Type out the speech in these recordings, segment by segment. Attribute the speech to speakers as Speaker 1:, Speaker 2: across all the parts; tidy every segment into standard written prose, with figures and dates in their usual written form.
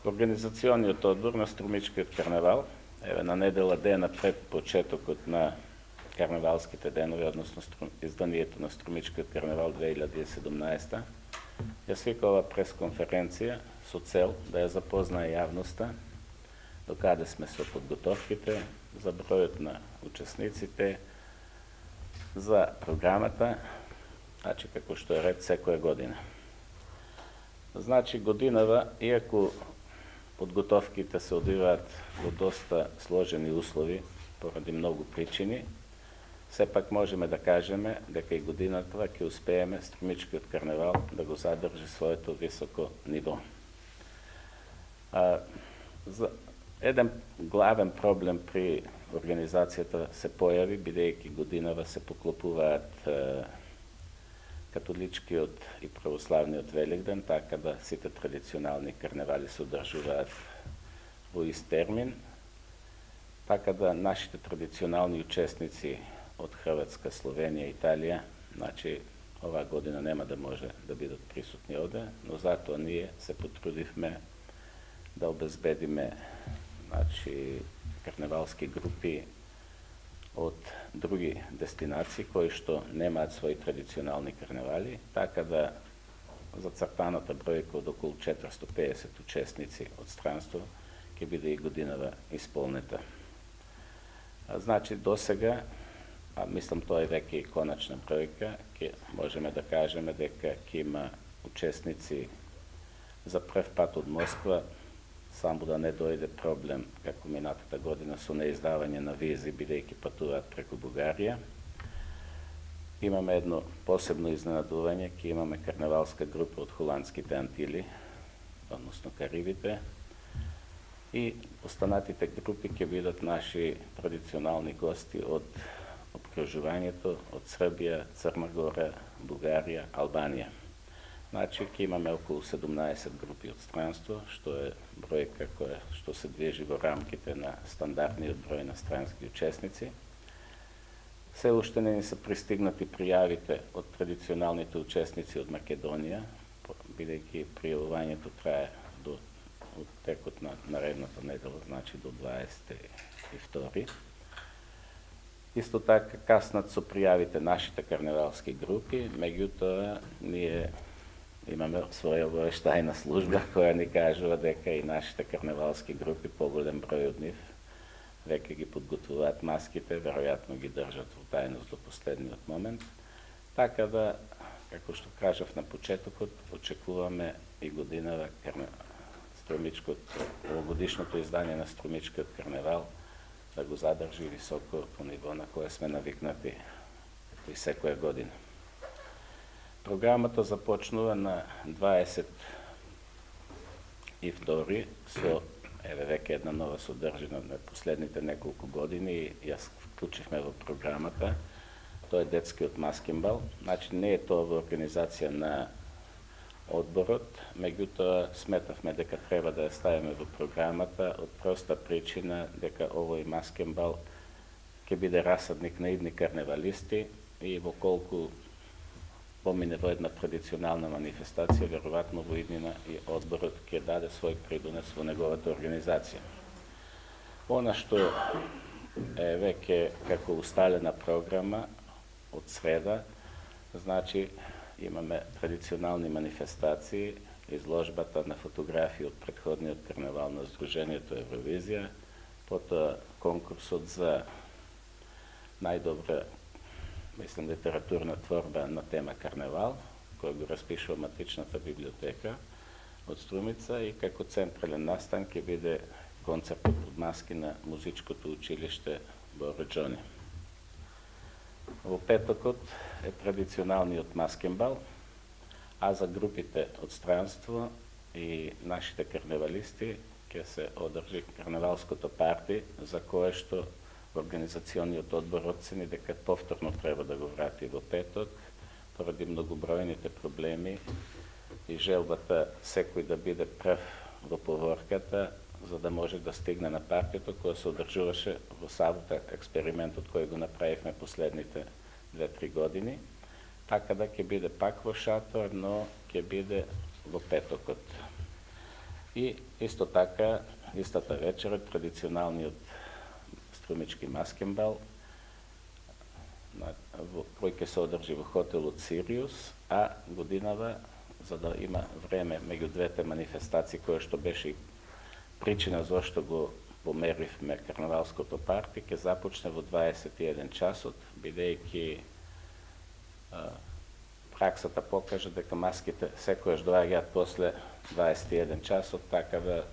Speaker 1: Организационниот одбор на Струмичкиот карнавал, на недела дена пред почетокот на карнавалските денови, односно изданието на Струмичкиот карнавал 2017, ја свика ова пресконференција со цел да ја запознае јавноста до каде сме со подготовките, за бројот на учесниците, за програмата, значи како што е ред секоја година. Значи годинава, иако подготовките се одвиваат во доста сложени услови поради многу причини, сепак можеме да кажеме дека и годината ќе успееме Струмичкиот карнавал да го задржи своето високо ниво. Еден главен проблем при организацијата се појави, бидејќи годинава се поклопуваат католичкиот и православниот Великден, така да сите традиционални карнавали се одржуваат во ист термин, така да нашите традиционални учесници од Хрватска, Словенија и Италија, значи оваа година нема да може да бидат присутни овде, но затоа ние се потрудивме да обезбедиме карнавалски групи од други дестинации кои што немаат своји традиционални карнавали, така да зацртаната бројка од околу 450 учесници од странство ќе биде и годинава исполнета. Значи досега, мислам тоа е веќе и коначна бројка, ќе можеме да кажеме дека ќе има учесници за прв пат од Москва, само да не дојде проблем, како минатата година, со неиздавање на визи, бидејќи патуваат преку Бугарија. Имаме едно посебно изненадување, ќе имаме карнавалска група од холандските Антили, односно Карибите, и останатите групи ќе бидат наши традиционални гости од обкружувањето, од Србија, Црна Гора, Бугарија, Албанија. Значи, ќе имаме околу 17 групи од странство, што е бројка која што се движи во рамките на стандардниот број на странски учесници. Се уште не ни се пристигнати пријавите од традиционалните учесници од Македонија, бидејќи пријавувањето трае до текот на наредната недела, значи до 22. Исто така каснат со пријавите нашите карнавалски групи, меѓутоа ние имаме своја обавештајна служба која ни кажува дека и нашите карнавалски групи, поголем број од нив, веќе ги подготвуваат маските, веројатно ги држат во тајност до последниот момент. Така да, како што кажав на почетокот, очекуваме и годинава овогодишното издание на Струмичкиот карнавал да го задржи високо по ниво на кое сме навикнати и секоја година. Програмата започнува на 22 со веќе една нова содржина на последните неколку години и јас вклучивме во програмата. Тоа е детскиот маскенбал. Значи не е тоа во организација на одборот, меѓутоа сметавме дека треба да ја ставиме во програмата од проста причина дека овој маскенбал ќе биде расадник на идни карневалисти и во колку помине во една традиционална манифестација, веројатно во иднина и одборот ќе даде свој придонес во неговата организација. Она што е веќе како усталена програма од среда, значи имаме традиционални манифестации, изложбата на фотографии од претходниот карнавал на Сдруженијето Евровизија, потоа конкурсот за најдобра литературна творба на тема карнавал, кој го распишува Матричната библиотека од Струмица и како централен настан ќе биде концертот од маски на музичкото училиште Боро Џони. Во петокот е традиционалниот маскенбал, а за групите од странство и нашите карнавалисти ќе се одржи карнавалското парти, за кое што Организационниот одбор оцени дека повторно треба да го врати во петок, поради многобројните проблеми и желбата секој да биде прв во поворката, за да може да стигне на партијето која се одржуваше во сабота, експериментот кој го направивме последните 2-3 години, така да ќе биде пак во шатор, но ќе биде во петокот. И исто така, истата вечера, традиционалниот струмички маскенбал, кој ќе се одржи во хотелот Сириус, а годинава, за да има време меѓу двете манифестации, која што беше причина зашто го померивме карнавалското парти, ќе започне во 21 часот, бидејќи праксата покажа дека маските секојаш доаѓаат после 21 часот, така да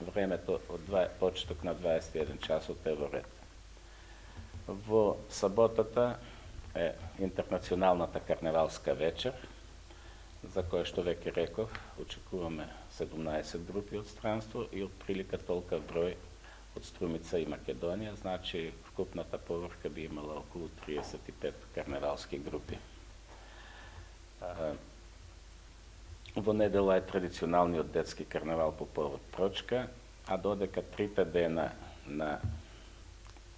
Speaker 1: времето од почеток на 21 часот е во ред. Во саботата е интернационалната карневалска вечер, за која што веќе реков, очекуваме 17 групи од странство и од прилика толка број од Струмица и Македонија, значи вкупната поврка би имала околу 35 карневалски групи. Во недела е традиционалниот детски карнавал по повод Прочка, а додека 3 дена на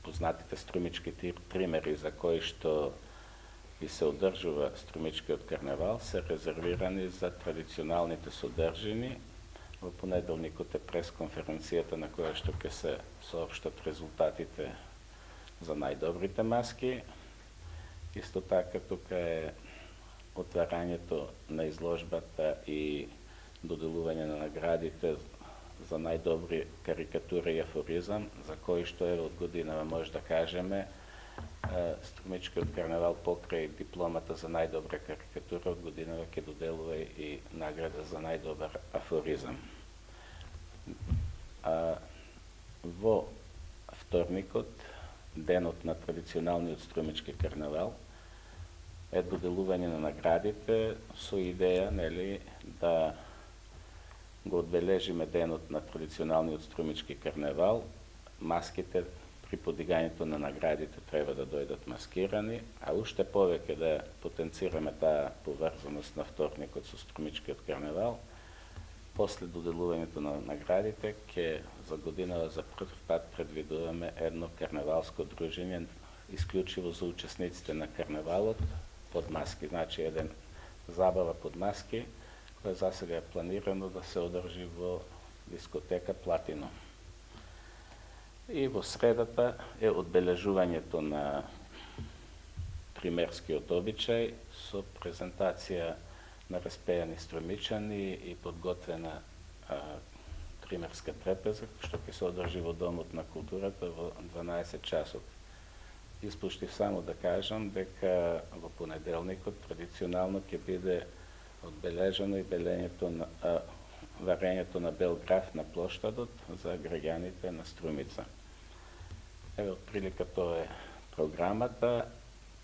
Speaker 1: познатите струмички тримери за кои што и се одржува струмичкиот карнавал се резервирани за традиционалните содржини. Во понеделникот е пресконференцијата на која што ќе се соопштат резултатите за најдобрите маски. Исто така тука е отварањето на изложбата и доделување на наградите за најдобри карикатура и афоризам, за кои што е од годинава може да кажеме Струмичкиот карнавал покрај дипломата за најдобра карикатура од годинава ќе доделува и награда за најдобар афоризам. Во вторникот, денот на традиционалниот струмички карнавал, е доделување на наградите со идеја, нели, да го одбележиме денот на традиционалниот струмички карнавал. Маските при подигањето на наградите треба да дојдат маскирани, а уште повеќе да потенцираме таа поврзаност на вторникот со струмичкиот карнавал. После доделувањето на наградите ќе за годинава за прв пат предвидуваме едно карнавалско дружење исклучиво за учесниците на карнавалот под маски, значи еден забава под маски, која засега е планирано да се одржи во дискотека Платино. И во средата е одбележувањето на тримерскиот обичај со презентација на распејани струмичани и подготвена тримерска трепеза, што ќе се одржи во Домот на културата во 12 часот. Испуштив само да кажам дека во понеделникот традиционално ќе биде одбележено и варењето на бел граф на плоштадот за граѓаните на Струмица. Еве, отприлика тоа е програмата.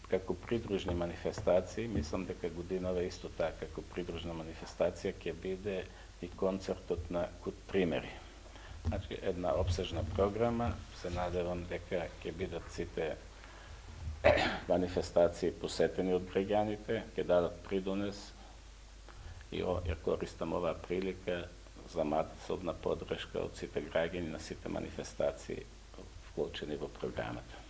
Speaker 1: Како придружни манифестации, мислам дека годинава исто така, како придружна манифестација ќе биде и концертот на Кут Примери. Значи, една обсежна програма, се надевам дека ќе бидат сите манифестации посетени од граѓаните, ќе дадат придонес и ја користам оваа прилика за масовна подршка од сите граѓани на сите манифестации вклучени во програмата.